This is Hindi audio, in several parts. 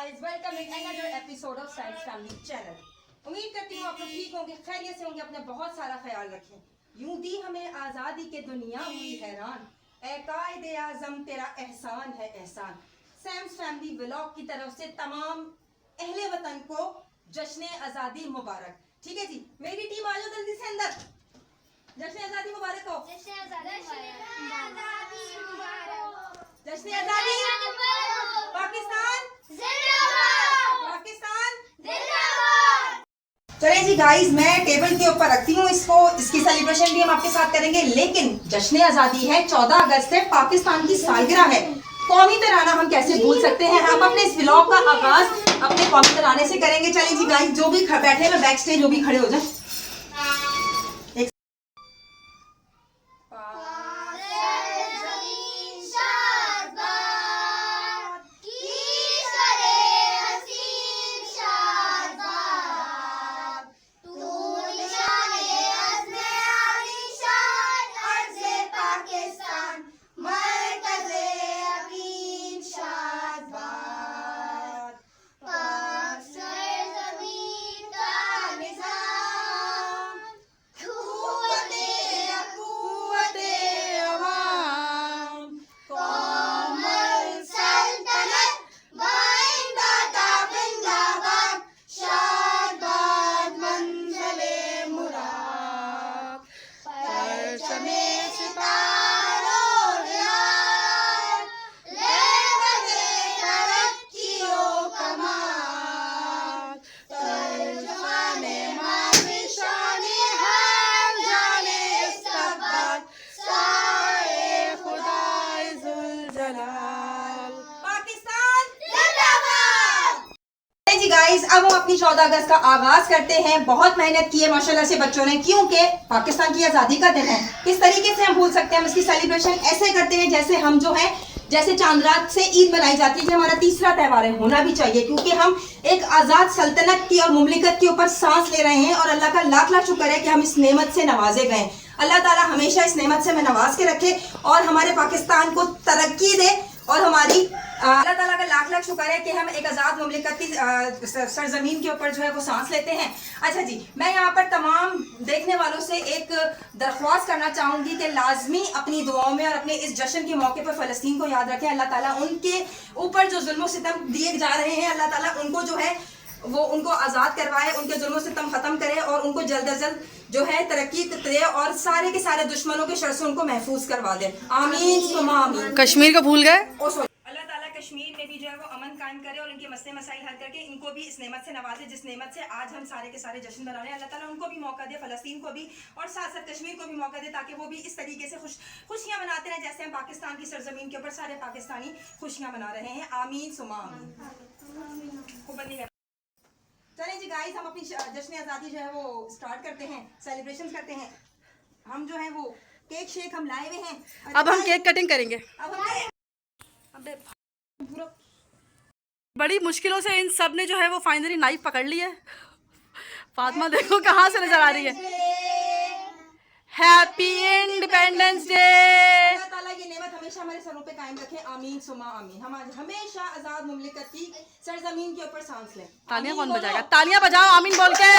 Guys, welcome in another episode of science family channel. उम्मीद करती हूँ आप लोग ठीक होंगे, खैरियत से होंगे, अपने बहुत सारा ख्याल रखें। यूं दी हमें आज़ादी के दुनिया हुई हैरान, ए कायदे आज़म तेरा एहसान है एहसान। साइंस फैमिली व्लॉग की तरफ से तमाम अहले वतन को जश्न आज़ादी मुबारक। ठीक है जी, मेरी टीम आ जाओ जल्दी से अंदर। जश्न आज़ादी मुबारक हो। जश्न आज़ादी पाकिस्तान पाकिस्तान। चलिए जी गाइस, मैं टेबल के ऊपर रखती हूँ इसको, इसकी सेलिब्रेशन भी हम आपके साथ करेंगे। लेकिन जश्न आज़ादी है, 14 अगस्त है, पाकिस्तान की सालगिरह है। कौमी तराना हम कैसे भूल सकते हैं। हम अपने इस व्लॉग का आगाज अपने कौमी तराने से करेंगे। चलिए जी गाइस, जो भी बैठे हैं बैक स्टेज, जो भी खड़े हो जाए। जी गाइस, अब हम अपनी 14 अगस्त का आगाज करते हैं। बहुत मेहनत की है माशाल्लाह से बच्चों ने, क्योंकि पाकिस्तान की आज़ादी का दिन है। किस तरीके से हम भूल सकते हैं। हम इसकी सेलिब्रेशन ऐसे करते हैं जैसे हम जो है, जैसे चांद रात से ईद मनाई जाती है, जो हमारा तीसरा त्यौहार है, होना भी चाहिए। क्योंकि हम एक आज़ाद सल्तनत की और मुमलिकत के ऊपर सांस ले रहे हैं, और अल्लाह का लाख लाख शुक्र है कि हम इस नेमत से नवाजे गए। अल्लाह ताला हमेशा इस नेमत से हमें नवाज के रखे और हमारे पाकिस्तान को तरक्की दे। और हमारी अल्लाह ताला का लाख लाख शुक्र है कि हम एक आज़ाद मुमलिकत की सरजमीन के ऊपर जो है वो सांस लेते हैं। अच्छा जी, मैं यहाँ पर तमाम देखने वालों से एक दरख्वास्त करना चाहूँगी कि लाजमी अपनी दुआओं में और अपने इस जश्न के मौके पर फ़लस्तीन को याद रखें। अल्लाह ताला उनके ऊपर जो जुल्म सितम दिए जा रहे हैं, अल्लाह ताला उनको जो है वो उनको आज़ाद करवाए, उनके जुल्म सितम ख़त्म करे और उनको जल्द अज जल्द जो है तरक्की दे और सारे के सारे दुश्मनों के शर से उनको महफूज करवा दे। आमीन सुमा आमीन। कश्मीर को भूल गए। अल्लाह ताला कश्मीर में भी जो है वो अमन कायम करे और उनके मसले मसाइल हल करके इनको भी इस नेमत से नवाजे, जिस नेमत से आज हम सारे के सारे जश्न मना रहे हैं। अल्लाह ताला उनको भी मौका दे, फ़लस्तीन को भी, और साथ साथ कश्मीर को भी मौका दे, ताकि वो भी इस तरीके से खुशियाँ मनाते रहें जैसे हम पाकिस्तान की सरजमीन के ऊपर सारे पाकिस्तानी खुशियाँ मना रहे हैं। आमीन सुमा आमीन। चलें जी गाइस, हम अपनी जश्न आज़ादी जो है वो स्टार्ट करते हैं, सेलिब्रेशन करते हैं। हम जो है वो केक शेक हम लाए हुए हैं। अब हम केक कटिंग करेंगे। अब हम पूरा बड़ी मुश्किलों से इन सब ने जो है वो फाइनली नाइफ पकड़ ली है। फातिमा देखो कहाँ से नजर आ रही है। Happy independence day. अल्लाह ताला ये नेमत हमेशा हमारे सरों पे कायम रखे। आमीन सुमा आमीन। हम आज हमेशा आज़ाद मुमलिकत की सरजमीन के ऊपर सांस लें। तालियां कौन बजाएगा? तालियां बजाओ आमीन बोल के।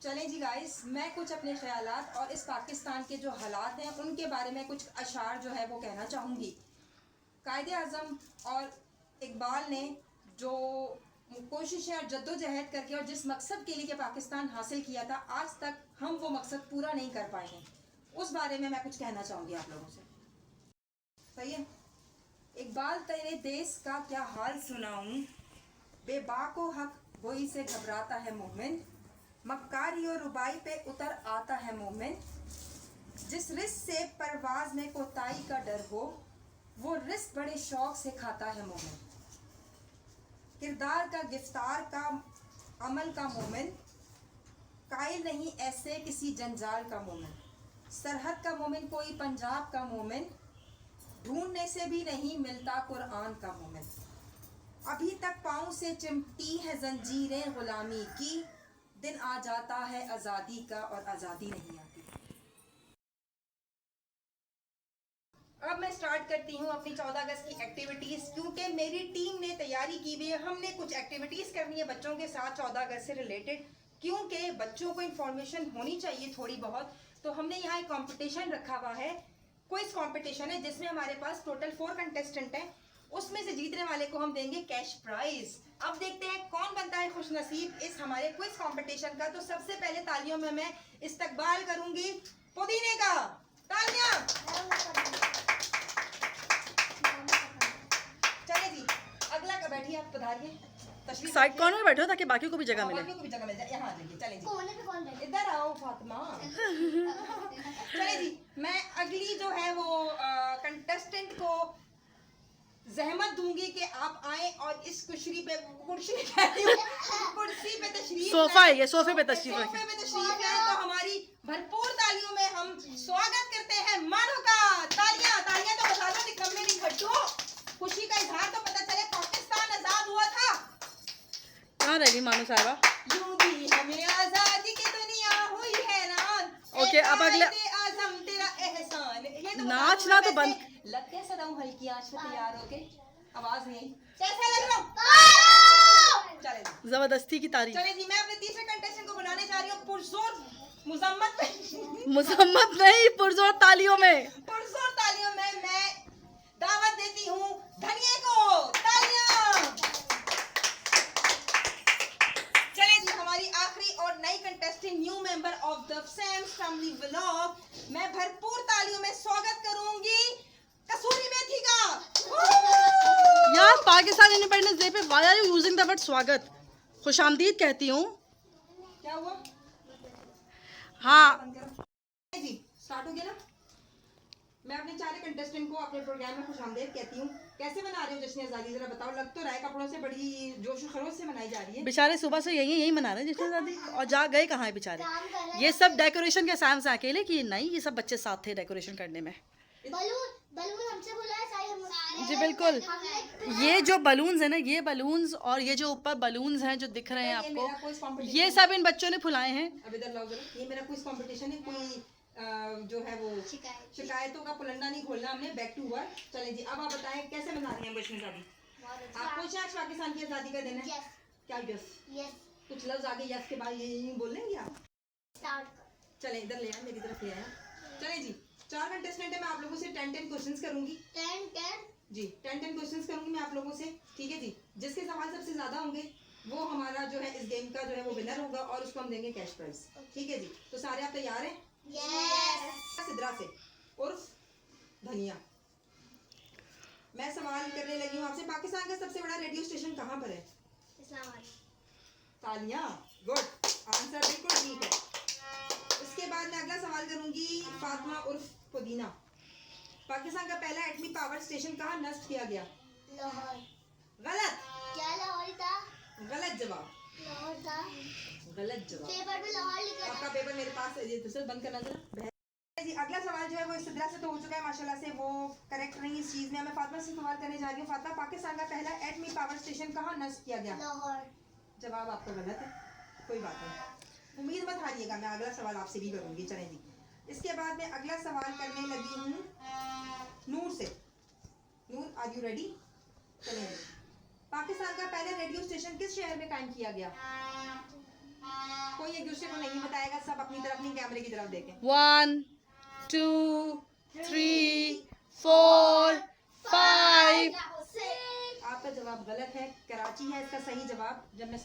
चलें जी गाइस, मैं कुछ अपने ख्यालात और इस पाकिस्तान के जो हालात हैं उनके बारे में कुछ अशार जो है वो कहना चाहूँगी। कायदे आज़म और इकबाल ने जो कोशिशें और जद्दोजहद करके और जिस मकसद के लिए पाकिस्तान हासिल किया था, आज तक हम वो मकसद पूरा नहीं कर पाए हैं। उस बारे में मैं कुछ कहना चाहूँगी आप लोगों से। सही है। इकबाल तेरे देश का क्या हाल सुनाऊं, बेबाको हक गोई से घबराता है मोमिन, मक्कारी और रुबाई पे उतर आता है मोमिन, जिस रिस्क से परवाज में कोताही का डर हो, वो रिस्क बड़े शौक से खाता है मोमिन, किरदार का गिरफ्तार का अमल का मोमिन, कायल नहीं ऐसे किसी जंजाल का मोमिन, सरहद का मोमिन कोई पंजाब का मोमिन, ढूंढने से भी नहीं मिलता कुरान का मोमिन, अभी तक पाँव से चिमटी है जंजीरें गुलामी की, दिन आ जाता है आज़ादी का और आज़ादी नहीं आती। अब मैं स्टार्ट करती हूँ अपनी 14 अगस्त की एक्टिविटीज, क्योंकि मेरी टीम ने तैयारी की हुई है। हमने कुछ एक्टिविटीज करनी है बच्चों के साथ 14 अगस्त से रिलेटेड, क्योंकि बच्चों को इन्फॉर्मेशन होनी चाहिए थोड़ी बहुत। तो हमने यहाँ एक कंपटीशन रखा हुआ है, क्विज कंपटीशन है, जिसमें हमारे पास टोटल 4 कंटेस्टेंट हैं। उसमें से जीतने वाले को हम देंगे कैश प्राइज। अब देखते हैं कौन बनता है खुशनसीब इस हमारे क्विज कंपटीशन का। तो सबसे पहले तालियों में मैं इस्तकबाल करूंगी पुदीने का। तालियां। चले जी, अगला का बैठिए, आप पधारिए, तशरीफ साइड रखिए। कॉर्नर में बैठो ताकि बाकी को भी जगह मिले। बाकियों को भी जगह मिल जाए। यहाँ आ जाइए, चले जी, कोने पे कौन बैठा? इधर आओ फातिमा। चले जी, मैं अगली जो है वो कंटेस्टेंट को जहमत दूंगी कि आप आए और इस कुर्सी पे कुर्सी पे तशरीफ सोफा है लाएं। ये, सोफे पे तशरीफ सोफे रखें। पे तशरीफ लाएं। तो हमारी भरपूर तालियों में हम स्वागत करते हैं मानो का। तालियां तालियां तो बता दो, निकम्मे नहीं खट्टू। खुशी का इजहार तो पता चले पाकिस्तान आजाद हुआ था। कहाँ रह गई मानो साहिबा? यूं भी हमें आजादी की दुनिया हुई हैरान। ओके, अब अगले आजम तेरा एहसान। ये तो नाचना तो बंद। लग कैसा रहा हूँ हल्की आंच पे तैयार होके, आवाज नहीं आई। कैसा लग रहा हूँ? चले जी, जबरदस्ती की तारीफ। चले जी, मैं अपने तीसरे कंटेस्टेंट को बुलाने जा रही हूँ पुरजोर मुजम्मत मुसम्मत नहीं, पुरजोर तालियों में। पुरजोर तालियों में मैं दावत देती हूँ धनिया को। तालियां। चले जी, हमारी आखिरी और नई contestant, new member of the Sam's family vlog, मैं भरपूर तालियों में स्वागत करूंगी कसूरी मेथी का। यार पाकिस्तान इंडिपेंडेंस डे पे why are you using the word स्वागत? खुशामदीद कहती हूँ। क्या हुआ? हाँ, बंद करो। जी, स्टार्ट हो गया ना। मैं अपने चारे कंटेस्टेंट को अपने प्रोग्राम में खुशामदीद कहती हूँ। कैसे मना रहे हो जश्न आज़ादी, जरा बताओ। लग तो रहा है कपड़ों से बड़ी जोश खरोश से मनाई जा रही है। बेचारे सुबह से यही मना रहे हैं जश्न आज़ादी, और जा गए कहाँ है बेचारे? काम कर रहे हैं। ये सब डेकोरेशन के साम से अकेले कि नहीं, ये सब बच्चे साथ थे डेकोरेशन करने में। बलून बलून हमसे बोला है सारे। जी बिल्कुल। ये जो बलून्स है ना, ये बलून्स और ये जो ऊपर बलून्स हैं जो दिख रहे हैं ये मेरा कोई आपको, competition ये सब इन बच्चों ने फुलाए हैं। अब इधर लाओ जरा। ये मेरा क्विज कंपटीशन है, कोई जो है वो शिकायतों का पुलंदा नहीं खोलना हमने। Back to work. चलें जी, अब आप बताएं कैसे मना रही हैं जश्न आज़ादी? आपको आज पाकिस्तान की आज़ादी का दिन है? यस क्या यस? यस कुछ लफ्ज आगे यस के बाद ये बोल लेंगे आप? स्टार्ट कर। चलें, इधर ले आए, मेरी तरफ ले आए। चलें जी, 4 कंटेस्टेंट है, मैं आप लोगों से 10 क्वेश्चंस करूंगी 10 जी। 10 क्वेश्चंस करूंगी मैं आप लोगों से, ठीक है जी। जिसके सवाल सबसे ज्यादा होंगे वो हमारा जो है इस गेम का जो है वो विनर होगा, और उसको हम देंगे कैश प्राइज, ठीक है जी। तो सारे आप तैयार हैं? यस। सिद्रा से उर्फ धनिया, मैं सवाल करने लगी हूँ आपसे। पाकिस्तान का सबसे बड़ा रेडियो स्टेशन कहाँ पर है? इस्लामाबाद। तालियां। गुड आंसर, बिल्कुल ठीक है। उसके बाद मैं अगला सवाल करूंगी फातिमा उर्फ पुदीना। पाकिस्तान का पहला एटमी पावर स्टेशन कहाँ नष्ट किया गया? लाहौर। गलत। क्या लाहौर था? गलत जवाब। लाहौर था। गलत जवाब। पेपर पे लाहौर लिखा आपका था। पेपर मेरे पास है, ये दूसरा बंद करना जरा जी। अगला सवाल जो है वो सिद्रा से तो हो चुका है माशाल्लाह से, वो करेक्ट रही इस चीज में। मैं फातिमा से सवाल करने जा रही हूँ। फातिमा, पाकिस्तान का पहला एटमी पावर स्टेशन कहाँ नष्ट किया गया? लाहौर। जवाब आपका गलत है, कोई बात नहीं, उम्मीद मत हारिएगा, मैं अगला सवाल आपसे भी करूंगी। चलें जी, इसके बाद मैं अगला सवाल करने लगी हूँ नूर से। नूर, आर यू रेडी? चलें जी, पाकिस्तान का पहला रेडियो स्टेशन किस शहर में कायम किया गया? कोई एक दूसरे को नहीं बताएगा, सब अपनी तरफ नहीं, कैमरे की तरफ देखें। 1 2 3 4 5। आपका जवाब गलत है, कराची है इसका सही जवाब। जब मैं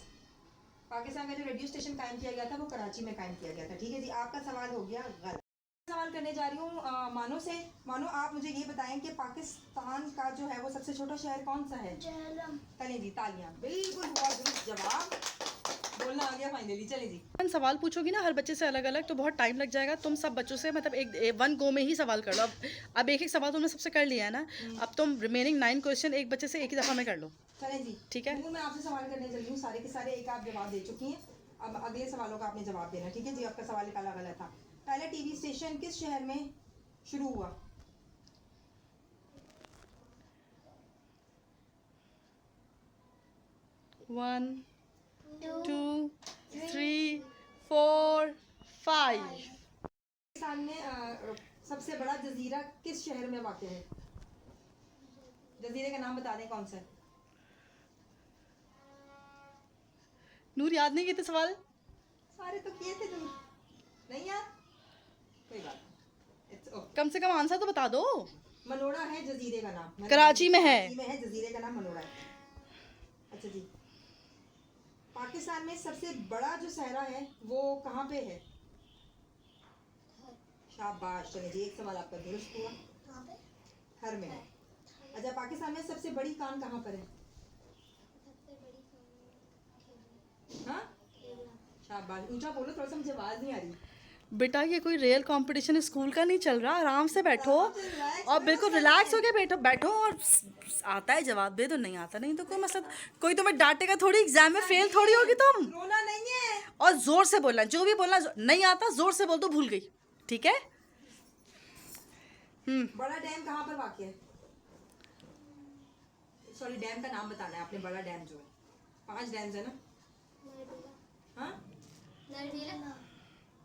पाकिस्तान का जो रेडियो स्टेशन कायम किया गया था वो कराची में कायम किया गया था, ठीक है जी। आपका सवाल हो गया गलत। सवाल करने जा रही हूँ मानो से। मानो, आप मुझे ये बताएं कि पाकिस्तान का जो है वो सबसे छोटा शहर कौन सा है? जहलम। चलें जी, तालियां, बिल्कुल बहुत दुरुस्त जवाब, बोलना आ गया फाइनली। चलें जी, सवाल पूछोगी ना हर बच्चे से अलग अलग, तो बहुत टाइम लग जाएगा। तुम सब बच्चों से मतलब एक वन गो में ही सवाल कर लो। अब एक सवाल तुमने सबसे कर लिया है ना, अब तुम रिमेनिंग 9 क्वेश्चन एक बच्चे से एक ही दफा में कर लो। चलें जी, ठीक है। बिल्कुल मैं आपसे सवाल करने चल रही हूँ। सारे के सारे एक आप जवाब दे चुकी हैं, अब अगले सवालों का आपने जवाब देना, ठीक है जी। आपका सवाल निकाला गलत था। पहला टीवी स्टेशन किस शहर में शुरू हुआ? वन 2 3 4 5। सामने सबसे बड़ा जजीरा किस शहर में वाक़ है? जजीरे का नाम बता दें कौन सा है? नूर याद नहीं किए थे सवाल? सारे तो किए थे तुम, नहीं यार, कोई बात नहीं, It's okay. कम से कम आंसर तो बता दो। मनोड़ा है जजीरे का नाम, कराची में है। कराची में है, जजीरे का नाम मनोड़ा है। अच्छा जी, पाकिस्तान में सबसे बड़ा जो सहरा है वो कहाँ पे है? शाबाश, चलिए जी, एक सवाल आपका दुरुस्त हुआ। कहाँ पे? हर में है। अच्छा, पाकिस्तान में सबसे बड़ी कान कहाँ पर है? सबसे बड़ी खेल हाँ, शाबाश, ऊंचा बोलो, थोड़ा सा मुझे आवाज नहीं आ रही। बेटा ये कोई रियल कंपटीशन स्कूल का नहीं चल रहा, आराम से बैठो और बिल्कुल रिलैक्स होके बैठो बैठो और आता है जवाब दे दो, नहीं आता नहीं तो कोई मसला, कोई तुम्हें डांटेगा थोड़ी, एग्जाम में फेल थोड़ी होगी तुम। रोना नहीं है। और जोर से बोलना, जो भी बोलना, नहीं आता जोर से बोल दो, भूल गई, ठीक है? बड़ा डैम कहाँ पर वाक़ है? सॉरी, डैम का नाम बताना है आपने, बड़ा डैम जो है, 5 डैम्स है ना? हाँ, नरबेला।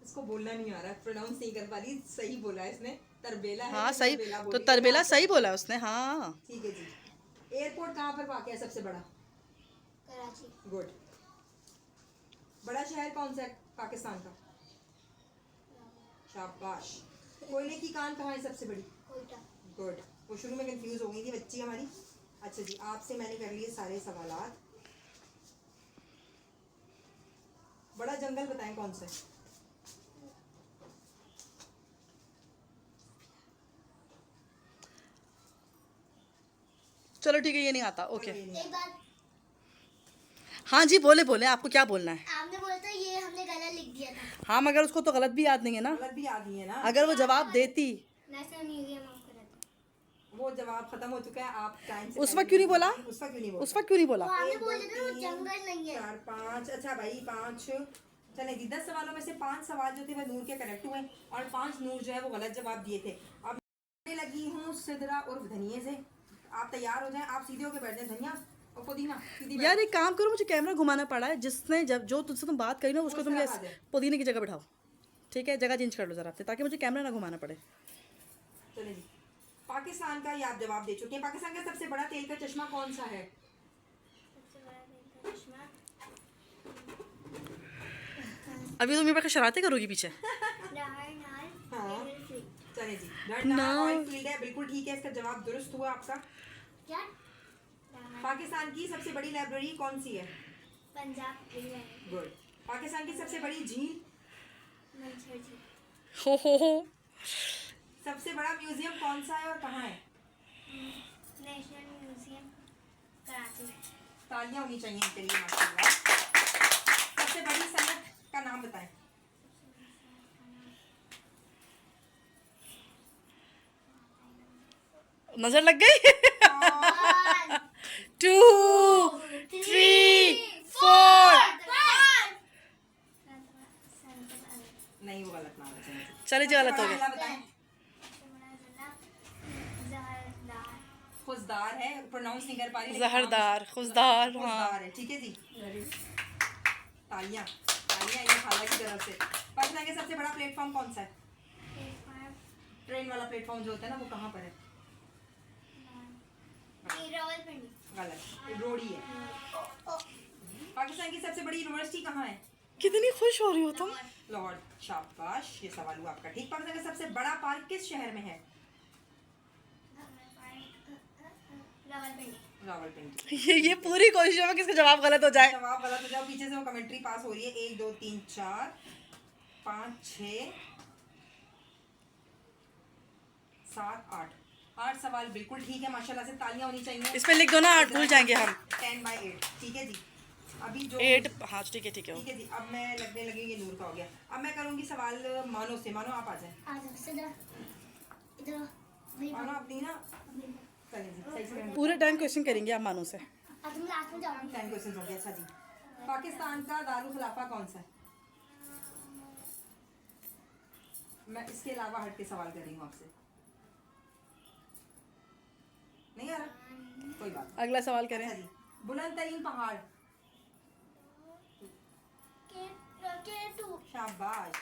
इसको बोलना नहीं आ रहा, प्रोनाउंस नहीं कर पा रही, सही बोला है इसने, तरबेला है। हाँ तो सही, तरबेला तो बोली। तरबेला सही बोला उसने, हाँ। ठीक है जी। एयरपोर्ट कहाँ पर वाक़ है सबसे बड़ा? कराची। गुड। बड़ा शहर कौन सा है पाकिस्तान का? शाबाश। कोयले की कान कहाँ है सबसे बड़ी? कोयटा। गुड। वो शुरू में कंफ्यूज हो गई थी बच्ची हमारी। अच्छा जी, आपसे मैंने कर लिए सारे सवालात। बड़ा जंगल बताएं कौन सा है? चलो ठीक है, ये नहीं आता, ओके। एक बात हाँ जी, बोले बोले, आपको क्या बोलना है? आपने बोला था ये हमने गलत लिख दिया था। हाँ मगर उसको तो गलत भी याद नहीं है ना, गलत भी याद नहीं है ना? अगर वो जवाब देती। National museum of Karachi. वो जवाब खत्म हो चुका है, आप टाइम से उस वक्त क्यों नहीं बोला? उस वक्त क्यों नहीं बोला? उस वक्त क्यों नहीं बोला? वो आपने 1 बोला 2 था ना वो 3 जंगल नहीं है। 4 5। अच्छा भाई, 5 चले जी। 10 सवालों में से 5 सवाल जो थे वो नूर के करेक्ट हुए और 5 नूर जो है वो गलत जवाब दिए थे। अब मैं लगी हूँ सिदरा और धनिये से, आप तैयार हो जाएं, आप सीधे होके बैठ जाएं। धनिया और पुदीना सीधी बैठ। यार एक काम करो, मुझे कैमरा घुमाना पड़ा है, जिसने जब जो तुझसे तुम बात करी ना उसको उस तुम तरफ आ जाए। पुदीने की जगह बिठाओ, ठीक है? जगह चेंज कर लो जरा, ताकि मुझे कैमरा ना घुमाना पड़े। चले जी, पाकिस्तान का ये आप जवाब दे चुके हैं। पाकिस्तान का सबसे बड़ा तेल का चश्मा कौन सा है? सबसे बड़ा तेल का चश्मा अभी तुम मेरे पे शरारतें करोगी पीछे। नाहरनाल हाँ। River free. चले जी, ना। ऑयल फील्ड है, बिल्कुल ठीक है, इसका जवाब दुरुस्त हुआ आपका। क्या? पाकिस्तान की सबसे बड़ी लाइब्रेरी कौन सी है? पंजाब रिवर। गुड। पाकिस्तान की सबसे बड़ी झील? मंछर जी। हो। सबसे बड़ा म्यूजियम कौन सा है और कहाँ है? नेशनल म्यूजियम कराची में। तालियां होनी चाहिए इनके लिए, माशाल्लाह। सबसे बड़ी सनत का नाम बताएं। नजर लग गई। 2 3 4। नहीं, वो गलत नाम है। चले जी, गलत हो सबसे बड़ा गया। जिला बताएं। खुशदार है, प्रोनाउंस नहीं कर पा रही लेकिन जहरदार, खुशदार, हाँ। खुशदार है, ठीक है जी। तालियां तालियां ये खाला की तरफ से। पाकिस्तान का सबसे बड़ा प्लेटफॉर्म कौन सा है? ट्रेन वाला प्लेटफॉर्म जो होता है ना, वो कहाँ पर है? गलत, रोड़ी है। पाकिस्तान की सबसे बड़ी यूनिवर्सिटी कहाँ है? कितनी खुश हो रही हो तुम। लाहौर। शाबाश, ये सवाल हुआ आपका ठीक। पाकिस्तान का सबसे बड़ा पार्क किस शहर में है? रावलपिंडी। ये पूरी कोशिशों में किसका जवाब गलत हो जाए। जवाब गलत हो जाओ, पीछे से वो कमेंट्री पास हो रही है। 1 2 3 4 5 6 7 8 सवाल बिल्कुल ठीक है, माशाल्लाह से। तालियां होनी चाहिए। इसमें लिख दो ना, 8 भूल जाएंगे हम। 10/8, ठीक है जी। अभी जो 8, हाँ ठीक है। ठीक है जी। अब मैं लगने लगी, ये नूर का हो गया। अब मैं करूंगी सवाल मानो से। मानो आप आ जाए। मानो अपनी ना, चलिए जी, सही से पूरे टाइम क्वेश्चन करेंगे आप मानो से। 10 क्वेश्चन हो गया। अच्छा जी, पाकिस्तान का दारुल खिलाफा कौन सा है? मैं इसके अलावा हट के सवाल कर रही हूँ आपसे। नहीं आ रहा, कोई बात नहीं। अगला सवाल करें। अच्छा जी, बुलंद तरीन पहाड़? शाबाश।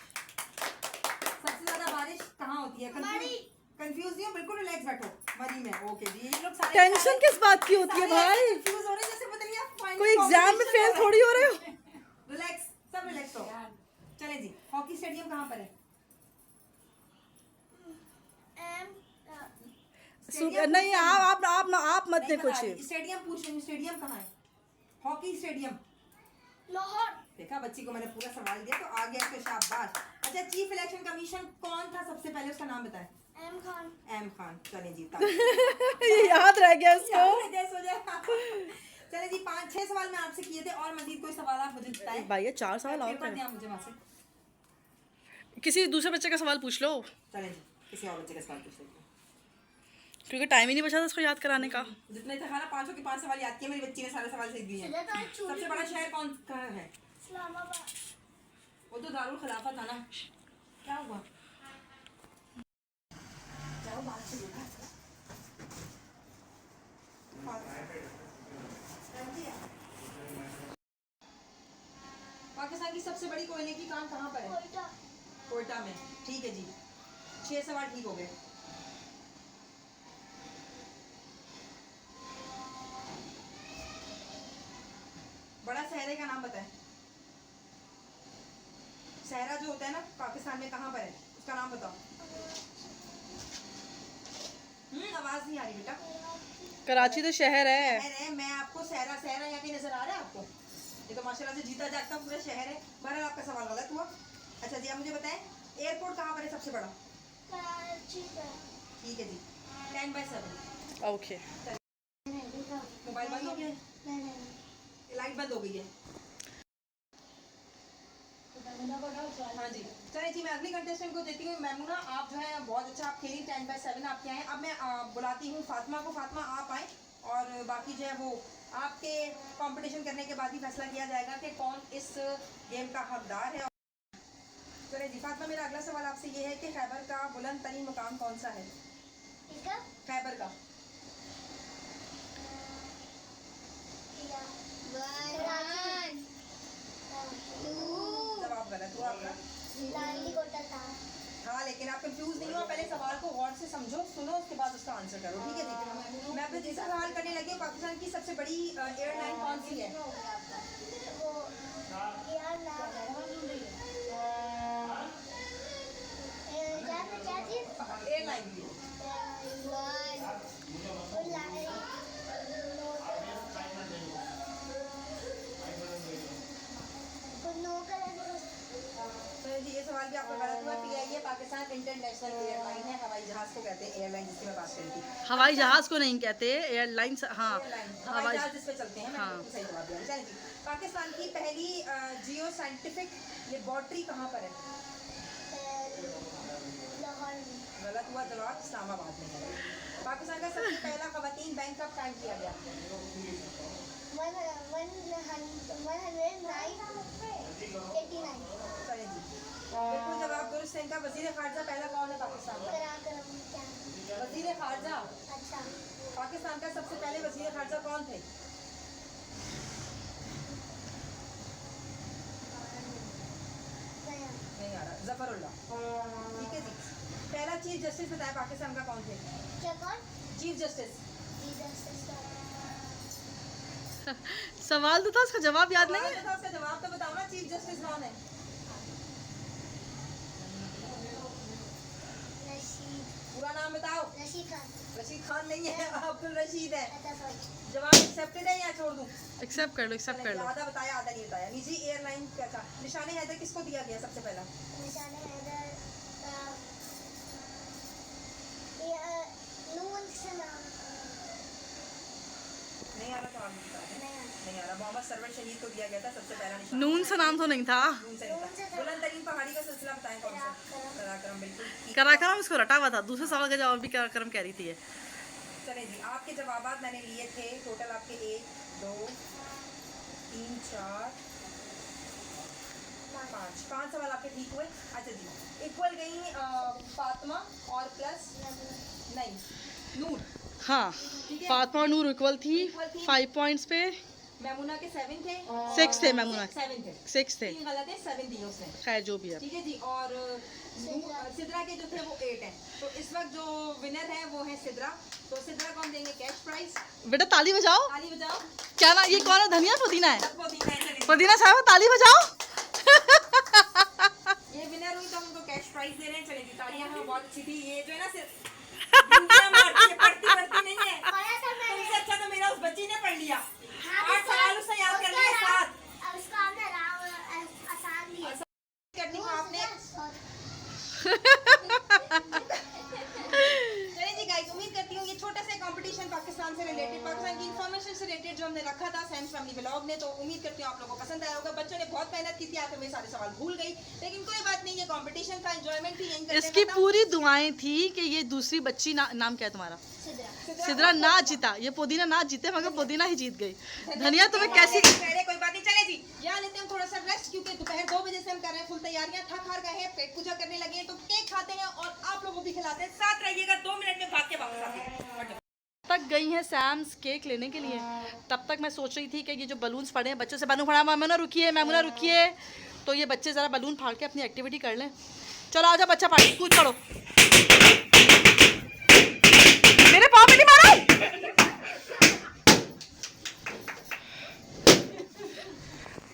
सबसे ज्यादा बारिश कहाँ होती है? कंफ्यूज नहीं हो, बिल्कुल रिलैक्स बैठो। मरी में, ओके जी। ये लोग सारे टेंशन किस बात की होती है भाई? कंफ्यूज हो रहे हैं जैसे पता नहीं आप final कोई एग्जाम में competition फेल हो थोड़ी हो रहे हो। रहा है। रिलैक्स, सब रिलैक्स हो। चलें जी, हॉकी स्टेडियम कहाँ पर है? नहीं, आप मत दे कुछ। स्टेडियम पूछ रही हूँ, स्टेडियम कहाँ है? Hockey stadium. लाहौर। देखा, बच्ची को मैंने पूरा सवाल दिया तो आ गया तो शाबाश। अच्छा, चीफ इलेक्शन कमीशन कौन था सबसे पहले, उसका नाम बताएं। एम खान। एम खान। चलें जी, ये याद रह गया इसको। चलें जी, 5-6 सवाल मैं आपसे किए थे और मजीद कोई सवाल आप मुझे बताएं। भाई ये 4 सवाल और पेपर करें। दिया मुझे वहाँ से। किसी दूसरे बच्चे का सवाल पूछ लो, चलें जी, किसी और बच्चे का सवाल पूछ लेते हैं। क्योंकि टाइम ही नहीं बचा था इसको याद कराने का। जितने था ना, 5 के 5 सवाल याद किए, मेरी बच्ची ने सारे सवाल सही दिए हैं। सबसे बड़ा शहर कौन का है? इस्लामाबाद। वो तो दारुल खिलाफत था ना। क्या हुआ? जाओ बात से देखा। पाकिस्तान की सबसे बड़ी कोयले की खान कहाँ पर है? कोयटा। कोयटा में। ठीक है जी, 6 सवाल ठीक हो गए। बड़ा सहरे का नाम बताएं। सहरा जो होता है ना पाकिस्तान में, कहाँ पर है? उसका नाम बताओ। आवाज नहीं आ रही बेटा। कराची तो शहर है। शहर है, मैं आपको सहरा सहरा यहाँ कहीं नजर आ रहा है आपको? ये तो माशाल्लाह से जीता जागता पूरा शहर है। बहरहाल आपका सवाल गलत हुआ। अच्छा जी, आप मुझे बताएं, एयरपोर्ट कहाँ पर है सबसे बड़ा? कराची पे। ठीक है जी, 10/7। ओके। मोबाइल बंद हो गया है, लाइट बंद हो गई है। हाँ जी, चलिए जी, मैं अगली कंटेस्टेंट को देती हूँ। मैमूना, आप जो है बहुत अच्छा आप खेली, 10/7 आपके आए। अब मैं बुलाती हूँ फातिमा को। फातिमा आप आए और बाकी जो है वो आपके कंपटीशन करने के बाद ही फैसला किया जाएगा कि कौन इस गेम का हकदार है। चलिए जी फातिमा, मेरा अगला सवाल आपसे ये है कि खैबर का बुलंद तरीन मुकाम कौन सा है? इसका खैबर का जवाब गलत हुआ आपका। हाँ, लेकिन आप कंफ्यूज नहीं हो, पहले सवाल को गौर से समझो, सुनो, उसके बाद उसका आंसर करो। ठीक है जी, मैं अपने तीसरा सवाल करने लगी हूँ। पाकिस्तान की सबसे बड़ी एयरलाइन कौन सी है? एयरलाइन भी तो जी, ये सवाल भी आपका गलत हुआ। PIA पाकिस्तान इंटरनेशनल एयरलाइन है, हवाई जहाज को कहते हैं एयरलाइन, जिसकी मैं बात करी थी। हवाई जहाज को नहीं कहते, एयरलाइंस। हाँ, एयरलाइन, हवाई हवाई जहाज जिस पे चलते हैं। मैंने हाँ। बिल्कुल सही जवाब दिया। चलिए जी, पाकिस्तान की पहली जियो साइंटिफिक लेबोरेटरी कहाँ पर है? गलत हुआ जवाब, इस्लामाबाद में है। पाकिस्तान का सबसे पहला खवातीन बैंक कब कायम किया गया? 189। चलिए जी, बिल्कुल जवाब दुरुस्त है इनका। वजीर खारजा पहला कौन है पाकिस्तान का? वजीर खारजा अच्छा। पाकिस्तान का सबसे पहले वजीर खारजा कौन थे? नहीं आ रहा, जफरुल्लाह। ठीक है जी, पहला चीफ जस्टिस बताया पाकिस्तान का कौन थे? क्या कौन? Chief justice. सवाल तो था, उसका जवाब याद नहीं है। सवाल तो था, उसका जवाब तो बताओ ना। चीफ जस्टिस कौन है? पूरा नाम बताओ। रशीद खान नहीं है, अब्दुल रशीद है। जवाब एक्सेप्टेड है या छोड़ दूं? एक्सेप्ट कर लो, एक्सेप्ट कर लो। आधा बताया, आधा नहीं बताया। निजी एयरलाइन क्या था? निशाने हैदर किसको दिया गया सबसे पहला? नहीं आ रहा तो आप बताओ। नहीं आ रहा। मोहम्मद सरवर शहीद को दिया गया था सबसे पहला निशान। नून से नाम तो नहीं था। नून से नहीं था। बुलंद तरीन पहाड़ी का सिलसिला बताएं कौन सा? कराकरम, बिल्कुल ठीक। कराकरम इसको रटा हुआ था। दूसरे सवाल का जवाब भी कराकरम कह रही थी ये। चलें जी, आपके जवाबात मैंने लिए थे टोटल आपके 1 2 3 4 5 सवाल आपके ठीक हुए। अच्छा जी, इक्वल गई फातिमा और प्लस नहीं नूर। हाँ, ठीक है। फातिमा और नूर इक्वल थी Equal थी। 5 पॉइंट्स पे। मैमुना के 7 थे, 6 थे मैमुना, 7 थे, 6 थे, 3 गलत है, 7 दिए उसने। खैर जो भी है। ठीक है जी। और सिद्रा के जो थे वो 8 हैं। तो इस वक्त जो विनर है वो है सिद्रा। तो सिद्रा को हम देंगे कैश प्राइस। बेटा ताली बजाओ। ताली बजाओ। क्या ना, ये कौन है, धनिया पुदीना है? पुदीना है, चलिए। पुदीना साहब ताली बजाओ। ये विनर हुई तो हम उनको कैश प्राइस दे रहे हैं। चलिए जी, तालियां हैं, बहुत अच्छी थी। ये जो है ना सिर्फ पढ़ती नहीं है। तुमसे अच्छा तो मेरा उस बच्ची ने पढ़ लिया। 8 सवाल उसने याद कर लिए, 7 उसका हमने आसान दिया करने को आपने। चलिए जी गाइस, उम्मीद करती हूँ ये छोटा सा कंपटीशन पाकिस्तान से रिलेटेड, पाकिस्तान की इंफॉर्मेशन से रिलेटेड जो हमने रखा था सैम्स फैमिली व्लॉग ने, तो उम्मीद करती हूँ आप लोगों को पसंद आया होगा। बच्चों ने बहुत मेहनत की थी, आखिर में सारे सवाल भूल गई, लेकिन कोई बात नहीं, ये कंपटीशन था, एंजॉयमेंट थी। इसकी पूरी दुआएं थी कि ये दूसरी बच्ची नाम क्या है तुम्हारा? सिद्रा ना जीता, ये पुदीना ना जीते, मगर पुदीना ही जीत गई। धनिया तुम्हें कैसी? कोई बात नहीं, चले जी यहाँ लेते हैं थोड़ा सा रेस्ट, क्योंकि दोपहर 2 बजे से हम कर रहे हैं फुल तैयारियां, थक हार गए हैं, पेट पूजा करने लगे हैं, तो केक खाते हैं और आप लोगों को भी खिलाते हैं। साथ रहिएगा, 2 मिनट में भाग के वापस आते हैं। तक गई हैं सैम्स केक लेने के लिए। तब तक मैं सोच रही थी कि ये जो बलून्स पड़े हैं, बच्चों से बलून पड़ा, मैमुना रुकिए, तो ये बच्चे ज़रा बलून फाड़ के अपनी एक्टिविटी कर लें। चलो आजा बच्चा, फाड़ कूद पड़ो। मेरे पाँव में नहीं मारो।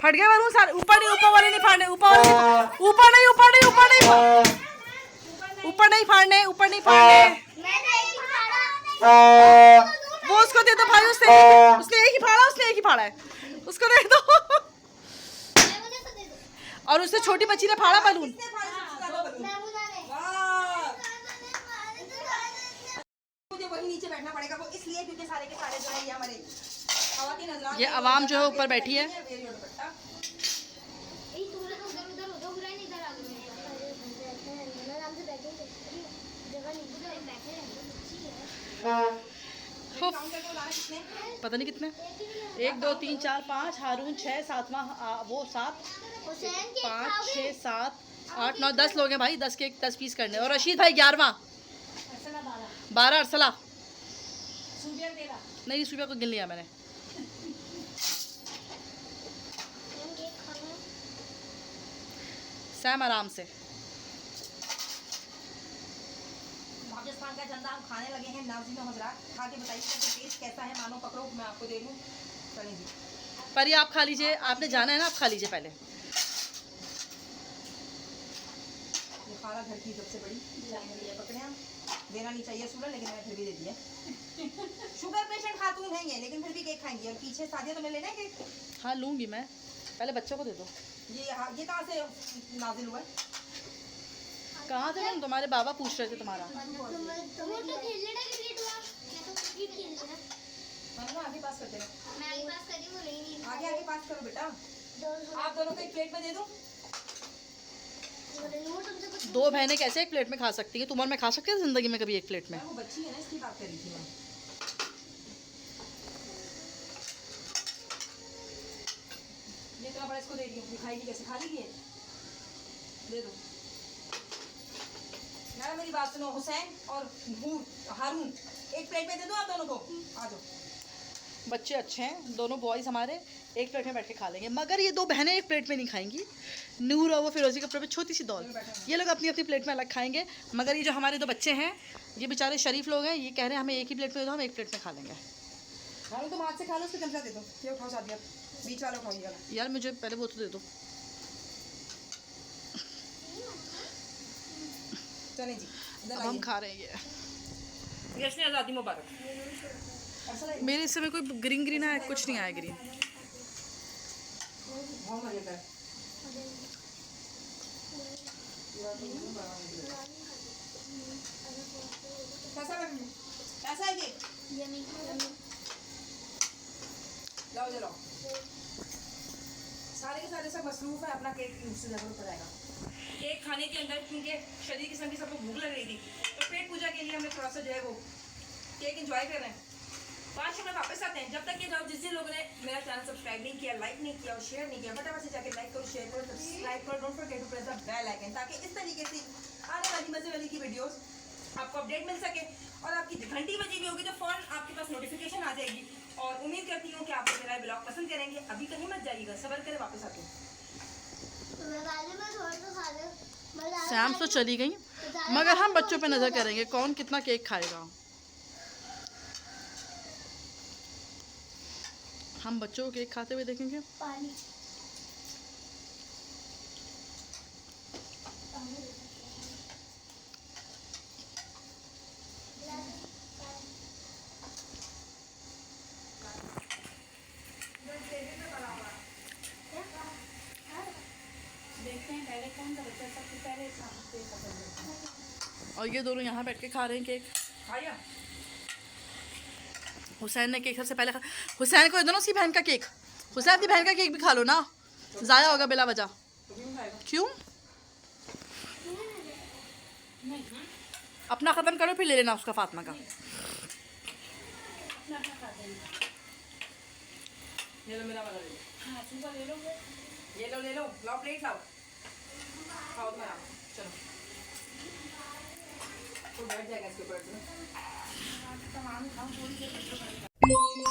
फट गए बलून सारे। ऊपर नहीं, ऊपर वाले नहीं फाड़ने, ऊपर नहीं फाड़ने। वो उसको दे दो भाई, उसने एक ही फाड़ा है, उसको दे दो। और उससे छोटी बच्ची ने फाड़ा बलून। मुझे वही नीचे बैठना पड़ेगा, वो इसलिए क्योंकि सारे के सारे जो है ये हमारे खवातीन हज़रात, ये आवाम जो है ऊपर बैठी है। पता नहीं कितने, 1 2 3 4 5, हारून 6, 7वां वो 7, 5 6 7 8 9 10 लोग हैं भाई। 10 केक 10 पीस करने। और रशीद भाई 11वां, 12 अरसला नहीं, सुबह को गिन लिया मैंने। सैम आराम से। पाकिस्तान का झंडा हम खाने लगे हैं। नाज़रीन हज़रात, खा के बताइए कि टेस्ट कैसा है। मानो पकड़ो, मैं आपको दे दूँ। चलें जी, पर ये आप खा लीजिए, आपने जाना है ना, आप खा लीजिए पहले। ये खाला घर की सबसे बड़ी ये पकड़े हम। देना नहीं चाहिए सूरज, लेकिन मैंने फिर भी दे दिया। शुगर पेशेंट खातून हैं ये, लेकिन फिर भी केक खाएंगी। और पीछे सादिया तुम्हें लेना है केक? हाँ लूँगी मैं, पहले बच्चों को दे दो। ये कहाँ से नाजिल हुआ है? कहाँ से? तुम तुम्हारे बाबा पूछ रहे थे तुम्हारा। आगे पास करते रहो, आगे पास करो बेटा। आप दोनों को एक प्लेट में दे दूं? 2 बहनें कैसे एक प्लेट में खा सकती हैं? तुम और मैं खा सकते हैं जिंदगी में कभी एक प्लेट में? वो बच्ची है ना, इसकी बात कर रही थी मैं। ये इतना बड़ा इसको दे रही हूँ, खाएगी कैसे? खा लीजिए, दे दो यार। मेरी बात सुनो, हुसैन और हारून एक प्लेट में दे दो आप दोनों को। आ जाओ। बच्चे अच्छे हैं, दोनों बॉयज़ हमारे एक प्लेट में बैठ के खा लेंगे, मगर ये 2 बहनें एक प्लेट में नहीं खाएंगी। नूर और वो फिरोजी कपड़े पे छोटी सी दौल, ये लोग अपनी अपनी प्लेट में अलग खाएंगे। मगर ये जो हमारे 2 बच्चे हैं, ये बेचारे शरीफ लोग हैं, ये कह रहे हैं हमें एक ही प्लेट में दो, हम एक प्लेट में खा लेंगे। हारून तुम हाथ से खा लो, उसको चमचा दे दो। ये उठाओ सादिया, बीच वाला उठाओ, ये वाला। यार मुझे पहले वो तो दे दो। चलें जी, अब हम खा रहे हैं ये। जश्न आज़ादी मुबारक। मेरे इस समय कोई ग्रीन है, कुछ नहीं आया ग्रीन। बहुत मजेदार। कैसा है केक? लाओ जलाओ। सारे के सारे सब मसरूफ है, अपना केक उससे जरूर पड़ेगा। केक खाने के अंदर क्योंकि शरीर किस्म की सबको भूख लग रही थी, तो पेट पूजा के लिए हमने थोड़ा सा जो है वो केक एंजॉय कर रहे हैं। 5 मिनट वापस आते हैं। जब तक ये जाओ, जिन लोगों ने मेरा चैनल सब्सक्राइब नहीं किया, लाइक नहीं किया और शेयर नहीं किया, फटाफट से जाके लाइक करो, शेयर करो, सब्सक्राइब करो। Don't forget to press the bell icon, ताकि इस तरीके से आने वाली मजे वाली की वीडियोस आपको अपडेट मिल सके। और आपकी घंटी बजी हुई होगी तो फौरन आपके पास नोटिफिकेशन आ जाएगी और उम्मीद करती हूँ कि आप लोग मेरा ब्लॉग पसंद करेंगे। अभी कहीं मत जाइएगा, सब्र करें, वापस आते हैं। सैम तो चली गई, मगर हम बच्चों पे नजर करेंगे कौन कितना केक खाएगा। हम बच्चों को केक खाते हुए देखेंगे। पानी देखते हैं पहले कौन सा बच्चा सबसे पहले केक पसंद करता है। और ये दोनों यहाँ बैठ के खा रहे हैं केक। खाया हुसैन ने केक सबसे पहले खा। हुसैन को दे दो ना उसकी बहन का केक। हुसैन अपनी बहन का केक भी खा लो ना, ज़ाया होगा बिला वजह। क्यों? अपना ख़त्म करो फिर ले लेना उसका, फातिमा का। ये लो मेरा वाला ले लो। हाँ सुबह ले लो, ये लो ले लो, लाओ प्लेट लाओ, खाओ तुम्हारा, चलो तो बैठ जाएगा इसके ऊपर। सामान खाओ थोड़ी देर।